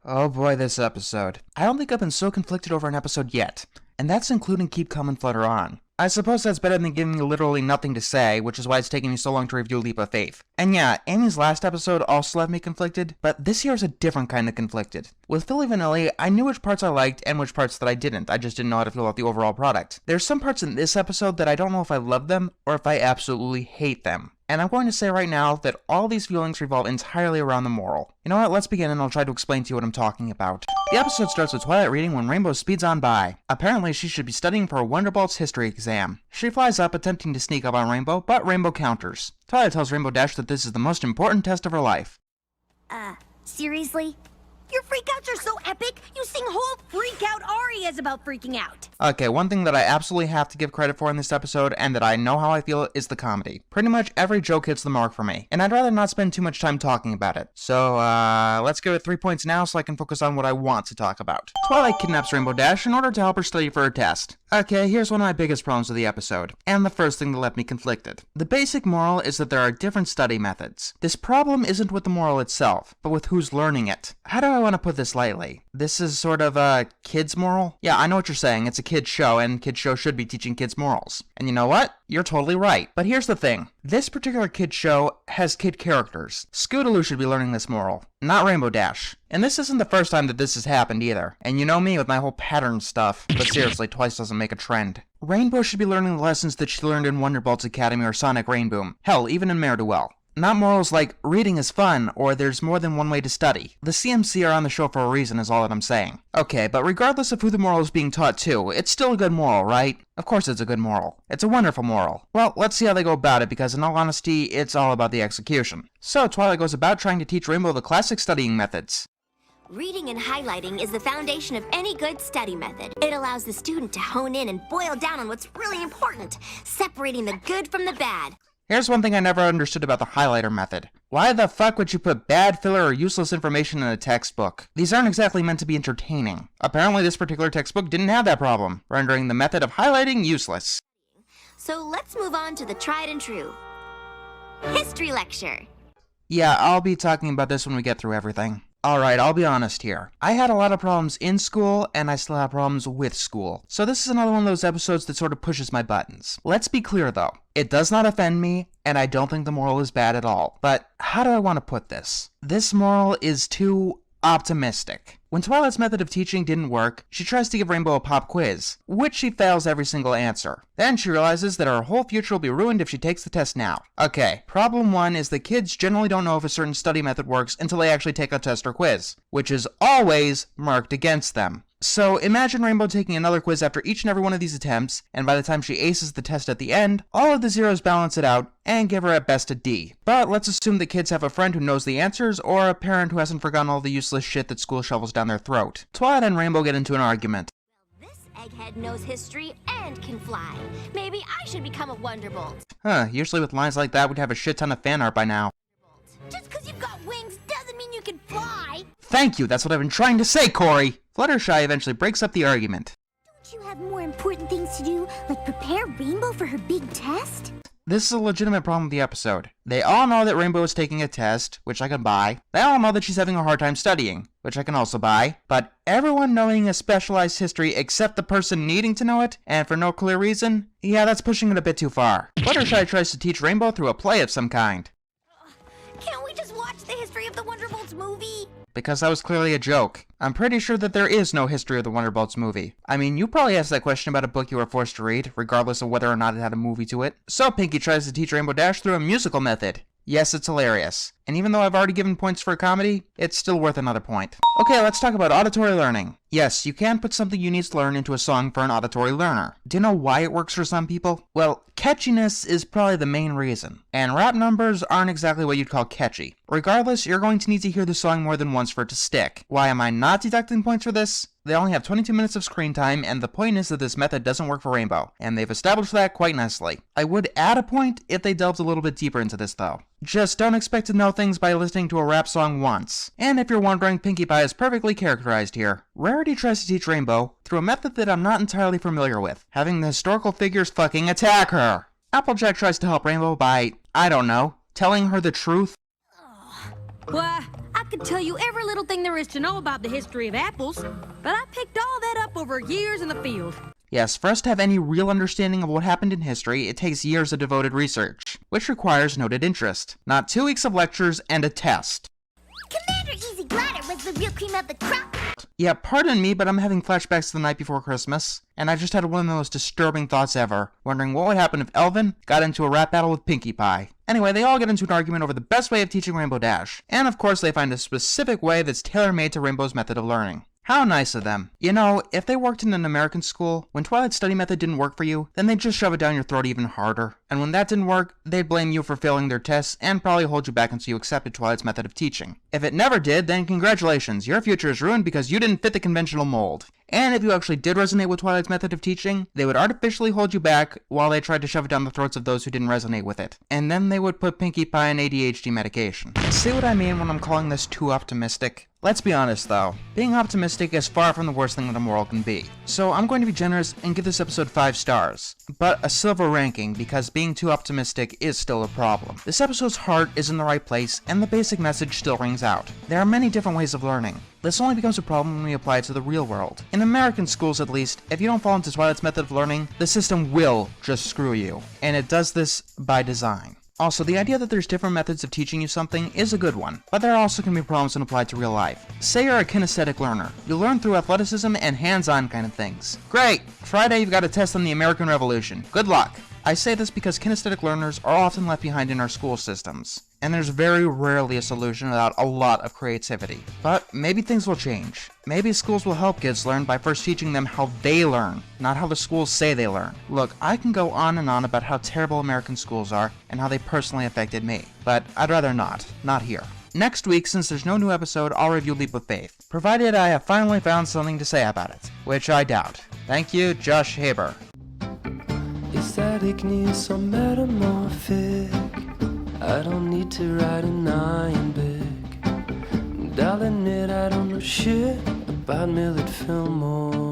Oh boy, this episode. I don't think I've been so conflicted over an episode yet, and that's including Keep Calm and Flutter On. I suppose that's better than giving you literally nothing to say, which is why it's taking me so long to review Leap of Faith. And yeah, Amy's last episode also left me conflicted, but this here is a different kind of conflicted. With Philly Vanilli, I knew which parts I liked and which parts that I didn't. I just didn't know how to feel about the overall product. There's some parts in this episode that I don't know if I love them or if I absolutely hate them. And I'm going to say right now that all these feelings revolve entirely around the moral. You know what, let's begin and I'll try to explain to you what I'm talking about. The episode starts with Twilight reading when Rainbow speeds on by. Apparently she should be studying for a Wonderbolt's history exam. She flies up attempting to sneak up on Rainbow, but Rainbow counters. Twilight tells Rainbow Dash that this is the most important test of her life. Seriously? Your freakouts are so epic, you sing whole freak-out arias about freaking out. Okay, one thing that I absolutely have to give credit for in this episode, and that I know how I feel, is the comedy. Pretty much every joke hits the mark for me, and I'd rather not spend too much time talking about it. So, let's give it 3 points now so I can focus on what I want to talk about. Twilight kidnaps Rainbow Dash in order to help her study for her test. Okay, here's one of my biggest problems with the episode, and the first thing that left me conflicted. The basic moral is that there are different study methods. This problem isn't with the moral itself, but with who's learning it. How do I want to put this lightly? This is sort of a kid's moral? Yeah, I know what you're saying, it's a kid's show, and kid's show should be teaching kids morals. And you know what? You're totally right. But here's the thing. This particular kid show has kid characters. Scootaloo should be learning this moral, not Rainbow Dash. And this isn't the first time that this has happened either. And you know me with my whole pattern stuff. But seriously, twice doesn't make a trend. Rainbow should be learning the lessons that she learned in Wonderbolt's Academy or Sonic Rainboom. Hell, even in Mare-Do-Well. Not morals like, reading is fun, or there's more than one way to study. The CMC are on the show for a reason is all that I'm saying. Okay, but regardless of who the moral is being taught to, it's still a good moral, right? Of course it's a good moral. It's a wonderful moral. Well, let's see how they go about it, because in all honesty, it's all about the execution. So, Twilight goes about trying to teach Rainbow the classic studying methods. Reading and highlighting is the foundation of any good study method. It allows the student to hone in and boil down on what's really important, separating the good from the bad. Here's one thing I never understood about the highlighter method. Why the fuck would you put bad filler or useless information in a textbook? These aren't exactly meant to be entertaining. Apparently this particular textbook didn't have that problem, rendering the method of highlighting useless. So let's move on to the tried and true history lecture. Yeah, I'll be talking about this when we get through everything. Alright, I'll be honest here. I had a lot of problems in school, and I still have problems with school. So this is another one of those episodes that sort of pushes my buttons. Let's be clear though. It does not offend me, and I don't think the moral is bad at all. But how do I want to put this? This moral is too optimistic. When Twilight's method of teaching didn't work, she tries to give Rainbow a pop quiz, which she fails every single answer. Then she realizes that her whole future will be ruined if she takes the test now. Okay, problem one is that kids generally don't know if a certain study method works until they actually take a test or quiz, which is always marked against them. So imagine Rainbow taking another quiz after each and every one of these attempts, and by the time she aces the test at the end, all of the zeros balance it out and give her at best a D. But let's assume that kids have a friend who knows the answers, or a parent who hasn't forgotten all the useless shit that school shovels down their throat. Twilight and Rainbow get into an argument. This egghead knows history and can fly. Maybe I should become a Wonderbolt. Usually with lines like that we'd have a shit ton of fan art by now. Just because you've got wings doesn't mean you can fly. Thank you, that's what I've been trying to say, Corey! Fluttershy eventually breaks up the argument. Don't you have more important things to do, like prepare Rainbow for her big test? This is a legitimate problem with the episode. They all know that Rainbow is taking a test, which I can buy. They all know that she's having a hard time studying, which I can also buy. But everyone knowing a specialized history except the person needing to know it, and for no clear reason, yeah, that's pushing it a bit too far. Fluttershy tries to teach Rainbow through a play of some kind. Can't we just watch the history of the Wonderbolts movie? Because that was clearly a joke. I'm pretty sure that there is no history of the Wonderbolts movie. I mean, you probably asked that question about a book you were forced to read, regardless of whether or not it had a movie to it. So Pinkie tries to teach Rainbow Dash through a musical method. Yes, it's hilarious. And even though I've already given points for a comedy, it's still worth another point. Okay, let's talk about auditory learning. Yes, you can put something you need to learn into a song for an auditory learner. Do you know why it works for some people? Well, catchiness is probably the main reason. And rap numbers aren't exactly what you'd call catchy. Regardless, you're going to need to hear the song more than once for it to stick. Why am I not deducting points for this? They only have 22 minutes of screen time, and the point is that this method doesn't work for Rainbow, and they've established that quite nicely. I would add a point if they delved a little bit deeper into this though. Just don't expect to know things by listening to a rap song once. And if you're wondering, Pinkie Pie is perfectly characterized here. Rarity tries to teach Rainbow through a method that I'm not entirely familiar with, having the historical figures fucking attack her. Applejack tries to help Rainbow by, I don't know, telling her the truth. Well, I could tell you every little thing there is to know about the history of apples, but I picked all that up over years in the field. Yes, for us to have any real understanding of what happened in history, it takes years of devoted research, which requires noted interest, not 2 weeks of lectures and a test. Commander Easy Glider was the real cream of the crop. Yeah, pardon me, but I'm having flashbacks to the night before Christmas, and I just had one of the most disturbing thoughts ever, wondering what would happen if Elvin got into a rap battle with Pinkie Pie. Anyway, they all get into an argument over the best way of teaching Rainbow Dash, and of course they find a specific way that's tailor-made to Rainbow's method of learning. How nice of them. You know, if they worked in an American school, when Twilight's study method didn't work for you, then they'd just shove it down your throat even harder. And when that didn't work, they'd blame you for failing their tests and probably hold you back until you accepted Twilight's method of teaching. If it never did, then congratulations, your future is ruined because you didn't fit the conventional mold. And if you actually did resonate with Twilight's method of teaching, they would artificially hold you back while they tried to shove it down the throats of those who didn't resonate with it. And then they would put Pinkie Pie on ADHD medication. See what I mean when I'm calling this too optimistic? Let's be honest though, being optimistic is far from the worst thing that a moral can be. So I'm going to be generous and give this episode 5 stars, but a silver ranking because being too optimistic is still a problem. This episode's heart is in the right place and the basic message still rings out. There are many different ways of learning. This only becomes a problem when we apply it to the real world. In American schools at least, if you don't fall into Twilight's method of learning, the system will just screw you. And it does this by design. Also, the idea that there's different methods of teaching you something is a good one, but there also can be problems when applied to real life. Say you're a kinesthetic learner. You learn through athleticism and hands-on kind of things. Great! Friday you've got a test on the American Revolution. Good luck! I say this because kinesthetic learners are often left behind in our school systems, and there's very rarely a solution without a lot of creativity. But maybe things will change. Maybe schools will help kids learn by first teaching them how they learn, not how the schools say they learn. Look, I can go on and on about how terrible American schools are and how they personally affected me, but I'd rather not here. Next week, since there's no new episode, I'll review Leap of Faith, provided I have finally found something to say about it, which I doubt. Thank you, Josh Haber. Static needs some metamorphic. I don't need to write an iambic. Darling it, I don't know shit about Millard Fillmore.